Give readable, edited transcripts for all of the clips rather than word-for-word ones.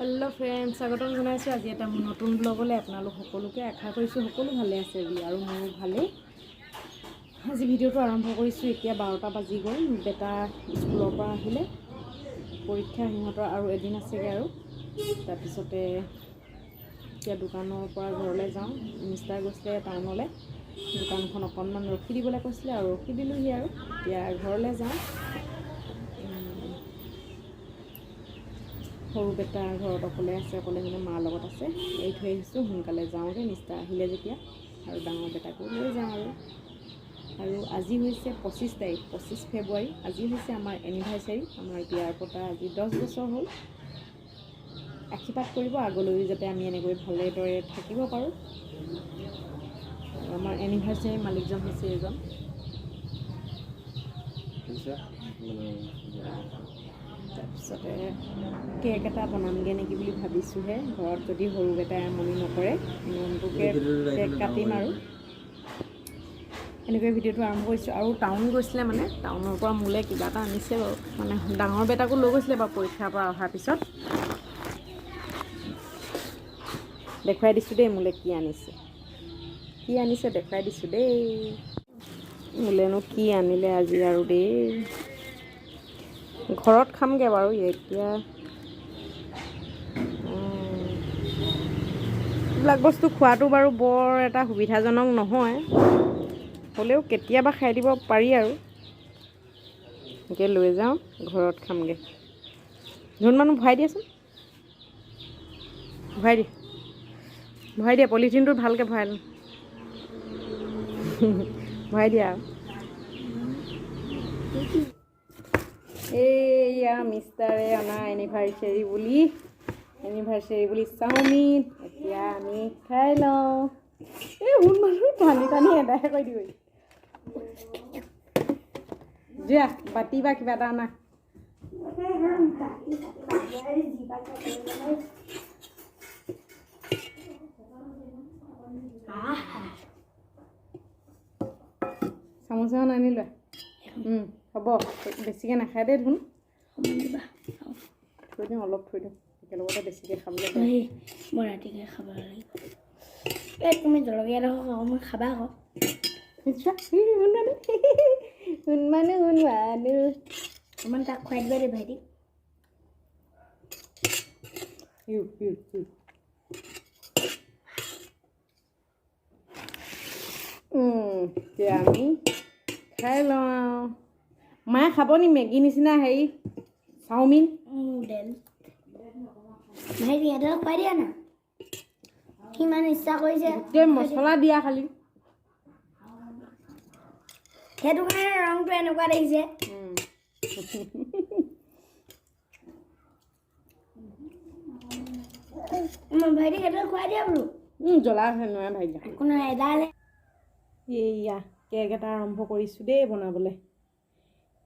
hello friends स्वागतम जनाइছোঁ আজি এটা নতুন ব্লগলৈ আপোনালোক সকলোকে আশা কৰিছোঁ সকলো ভালে আছে বুলি আৰু মই ভালে আজি ভিডিওটো আৰম্ভ কৰিছোঁ এতিয়া 12টা বাজি গ'ল বেটা স্কুলৰ পৰা আহিলে পৰীক্ষা হিহঁতৰ আৰু এদিন আছেগে আৰু তাৰ পিছতে এতিয়া দোকানৰ পৰা ঘৰলৈ যাওঁ মিষ্টাৰ গৈছিলে টাউনলৈ দোকানখন অকণমান ৰখি দিবলৈ কৈছিলে আৰু ৰখি দিলোহি আৰু এতিয়া ঘৰলৈ যাওঁ সৰু বেটা ঘৰত অকলে আছে অকলে মানে মাৰ লগত আছে এই থৈ আহিছোঁ সোনকালে যাওঁগৈ মিষ্টাৰ আহিলে যেতিয়া আৰু ডাঙৰ বেটাকো লৈ যাওঁ আৰু আজি হৈছে 25 তাৰিখ 25 ফেব্ৰুৱাৰী আজি হৈছে আমাৰ এনিভাৰ্চাৰী আমাৰ বিয়াৰ পতা আজি 10 বছৰ হ'ল আশীৰ্বাদ কৰিব আগলৈ যাতে আমি এনেকৈ ভালদৰে থাকিব পাৰোঁ আমাৰ এনিভাৰ্চাৰী মালিকজন হৈছে এজন তাৰপিছতে কেক এটা বনামগৈ নেকি বুলি ভাবিছোঁহে ঘৰত যদি সৰু বেটাই আমনি নকৰে মনটোকে কেক কাটিম আৰু এনেকৈ ভিডিঅ'টো আৰম্ভ কৰিছোঁ আৰু টাউন গৈছিলে মানে টাউনৰ পৰা মোলৈ কিবা এটা আনিছে বাৰু মানে ডাঙৰ বেটাকো লৈ গৈছিলে বাৰু পৰীক্ষাৰ পৰা অহাৰ পিছত দেখুৱাই দিছোঁ দেই মোলৈ কি আনিছে দেখুৱাই দিছোঁ দেই মোলেনো কি আনিলে আজি আৰু দেই ঘৰত খামগে বাৰু এতিয়া এইবিলাক বস্তু খোৱাটো বাৰু বৰ এটা সুবিধাজনক নহয় হ'লেও কেতিয়াবা খাই দিব পাৰি আৰু এনেকৈ লৈ যাওঁ ঘৰত খামগে যোন মানুহ ভৰাই দিয়াচোন ভৰাই দিয়া পলিথিনটো ভালকৈ ভৰাই লওঁ ভৰাই দিয়া আৰু এইয়া মিষ্টাৰে অনা এনিভাৰ্চাৰী বুলি চাওমিন এতিয়া আমি খাই লওঁ এই শুন মানুহ টানি এদাই কৰি দিব যোৱা বাতি বা কিবা এটা আনা চামুচ এখন আনি লোৱা হ'ব বেছিকৈ নাখায় দেই ধুন থৈ দিওঁ অলপ থৈ দিওঁ একেলগতে বেছিকৈ খাবলৈ মই ৰাতিকৈ খাব লাগিব এই তুমি জলকীয়া দেখোঁ অকণমান খাবা আকৌ শুন মানুহ অকণমান তাক খুৱাই দিবা দেই ভাইটি এতিয়া আমি খাই লওঁ মায়ে খাব নি মেগী নিচিনা হেৰি চাওমিন ভাইটি সিহঁতক খুৱাই দিয়া না কিমান ইচ্ছা কৰিছে গোটেই মছলা দিয়া খালি সেইটো কাৰণে ৰংটো এনেকুৱা দেখিছে ভাইটি সিহঁতক খুৱাই দিয়া বোলো জ্বলা আছে নহয় ভাইটি কোনো এডাল এইয়া কেক এটা আৰম্ভ কৰিছোঁ দেই বনাবলৈ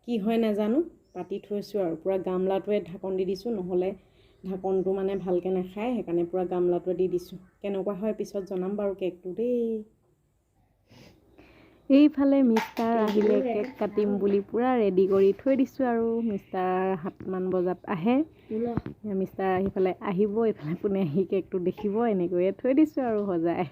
কি হয় নাজানো পাতি থৈছোঁ আৰু পূৰা গামলাটোৱে ঢাকন দি দিছোঁ নহ'লে ঢাকনটো মানে ভালকৈ নাখায় সেইকাৰণে পূৰা গামলাটোৱে দি দিছোঁ কেনেকুৱা হয় পিছত জনাম বাৰু কেকটো দেই এইফালে মিষ্টাৰ আহিলে কেক কাটিম বুলি পূৰা ৰেডি কৰি থৈ দিছোঁ আৰু মিষ্টাৰ 7মান বজাত আহে মিষ্টাৰ আহিফালে আহিব এইফালে কোনে আহি কেকটো দেখিব এনেকৈয়ে থৈ দিছোঁ আৰু সজাই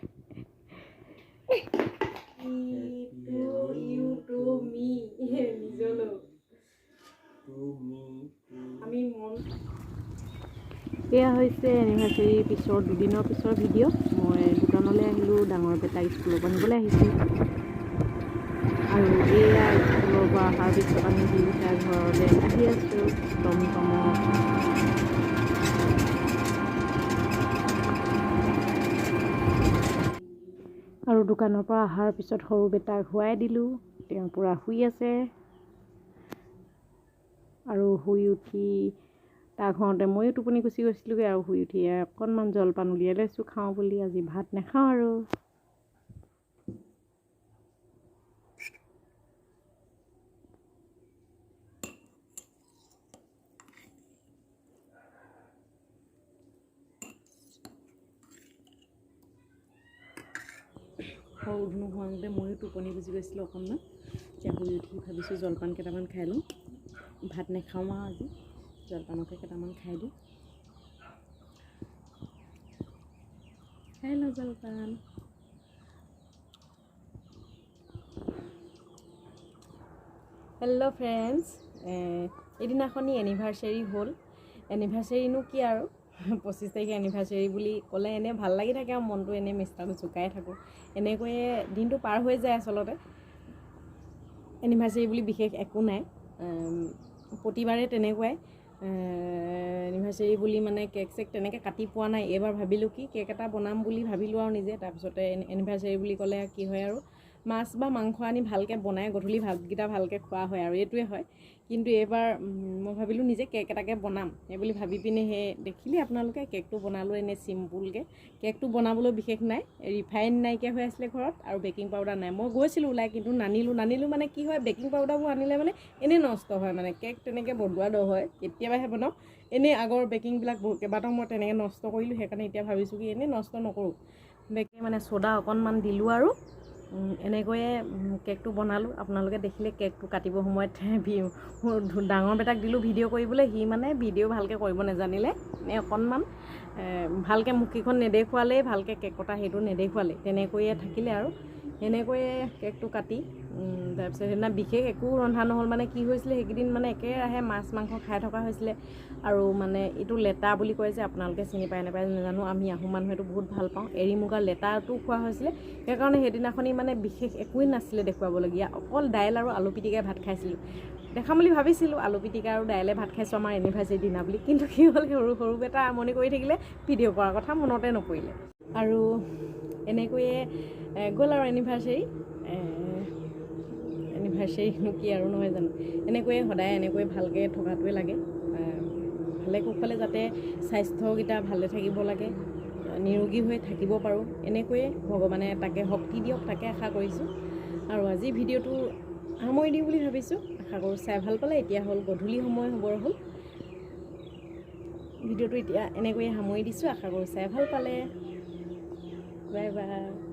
এয়া হৈছে এনিভাৰ্চাৰী পিছৰ দুদিনৰ পিছৰ ভিডিঅ' মই দোকানলৈ আহিলোঁ ডাঙৰ বেটাক স্কুলৰ পৰা নিবলৈ আহিছোঁ আৰু এয়া স্কুলৰ পৰা অহাৰ পিছত আমি দুয়োটা ঘৰলৈ আহি আছোঁ টমটমত আৰু দোকানৰ পৰা অহাৰ পিছত সৰু বেটাক শুৱাই দিলোঁ তেওঁ পূৰা শুই আছে আৰু শুই উঠি তাৰ ঘৰতে ময়ো টোপনি গুচি গৈছিলোঁগৈ আৰু শুই উঠি অকণমান জলপান উলিয়াই লৈছোঁ খাওঁ বুলি আজি ভাত নাখাওঁ আৰু সৰু ধুনু শুৱাওঁতে ময়ো টোপনি গুচি গৈছিলোঁ অকণমান এতিয়া শুই উঠি ভাবিছোঁ জলপান কেইটামান খাই লওঁ ভাত নাখাওঁ আৰু আজি জলপানকে কেইটামান খাই দিওঁ হেল্ল' জলপান হেল্ল' ফ্ৰেণ্ডছ এদিনাখনি এনিভাৰ্চেৰী হ'ল এনিভাৰ্চেৰীনো কি আৰু 25 তাৰিখে এনিভাৰ্চেৰী বুলি ক'লে এনেই ভাল লাগি থাকে আৰু মনটো এনেই মিষ্টাৰটো জোকাই থাকোঁ এনেকৈয়ে দিনটো পাৰ হৈ যায় আচলতে এনিভাৰ্চেৰী বুলি বিশেষ একো নাই প্ৰতিবাৰে তেনেকুৱাই এনিভাৰ্চেৰী বুলি মানে কেক চেক তেনেকৈ কাটি পোৱা নাই এইবাৰ ভাবিলোঁ কি কেক এটা বনাম বুলি ভাবিলোঁ আৰু নিজে তাৰপিছতে এনিভাৰ্চেৰী বুলি ক'লে কি হয় আৰু মাছ বা মাংস আনি ভালকৈ বনাই গধূলি ভাতকেইটা ভালকৈ খোৱা হয় আৰু এইটোৱে হয় কিন্তু এইবাৰ মই ভাবিলোঁ নিজে কেক এটাকে বনাম এই বুলি ভাবি পিনে সেই দেখিলে আপোনালোকে কেকটো বনালোঁ এনেই চিম্পুলকৈ কেকটো বনাবলৈ বিশেষ নাই ৰিফাইন নাইকিয়া হৈ আছিলে ঘৰত আৰু বেকিং পাউডাৰ নাই মই গৈছিলোঁ ওলাই কিন্তু নানিলোঁ মানে কি হয় বেকিং পাউডাৰবোৰ আনিলে মানে এনেই নষ্ট হয় মানে কেক তেনেকৈ বনোৱা নহয় কেতিয়াবাহে বনাওঁ এনেই আগৰ বেকিংবিলাক কেইবাটাও মই তেনেকৈ নষ্ট কৰিলোঁ সেইকাৰণে এতিয়া ভাবিছোঁ কি এনেই নষ্ট নকৰোঁ বেকিং মানে ছ'ডা অকণমান দিলোঁ আৰু এনেকৈয়ে কেকটো বনালোঁ আপোনালোকে দেখিলে কেকটো কাটিব সময়ত ডাঙৰ বেটাক দিলোঁ ভিডিঅ' কৰিবলৈ সি মানে ভিডিঅ' ভালকৈ কৰিব নাজানিলে এনে অকণমান ভালকৈ মুখকেইখন নেদেখুৱালেই ভালকৈ কেক কটা সেইটো নেদেখুৱালে তেনেকৈয়ে থাকিলে আৰু এনেকৈয়ে কেকটো কাটি তাৰপিছত সেইদিনা বিশেষ একো ৰন্ধা নহ'ল মানে কি হৈছিলে সেইকেইদিন মানে একেৰাহে মাছ মাংস খাই থকা হৈছিলে আৰু মানে এইটো লেটা বুলি কয় যে আপোনালোকে চিনি পায় নাপায় নাজানো আমি আহোম মানুহেতো বহুত ভাল পাওঁ এৰী মুগাৰ লেটাটো খোৱা হৈছিলে সেইকাৰণে সেইদিনাখনি মানে বিশেষ একোৱেই নাছিলে দেখুৱাবলগীয়া অকল দাইল আৰু আলু পিটিকাই ভাত খাইছিলোঁ দেখাম বুলি ভাবিছিলোঁ আলু পিটিকা আৰু দাইলে ভাত খাইছোঁ আমাৰ এনিভাৰ্চেৰী দিনা বুলি কিন্তু কি হ'ল সৰু বেটা আমনি কৰি থাকিলে ভিডিঅ' কৰাৰ কথা মনতে নপৰিলে আৰু এনেকৈয়ে গ'ল আৰু এনিভাৰ্চেৰীনো কি আৰু নহয় জানো এনেকৈয়ে সদায় এনেকৈ ভালকৈ থকাটোৱে লাগে ভালে কুশলে যাতে স্বাস্থ্যকেইটা ভালে থাকিব লাগে নিৰোগী হৈ থাকিব পাৰোঁ এনেকৈয়ে ভগৱানে তাকে শক্তি দিয়ক তাকে আশা কৰিছোঁ আৰু আজি ভিডিঅ'টো সামৰি দিওঁ বুলি ভাবিছোঁ আশা কৰোঁ চাই ভাল পালে এতিয়া হ'ল গধূলি সময় হ'বৰ হ'ল ভিডিঅ'টো এতিয়া এনেকৈয়ে সামৰি দিছোঁ আশা কৰোঁ চাই ভাল পালে বাই বাই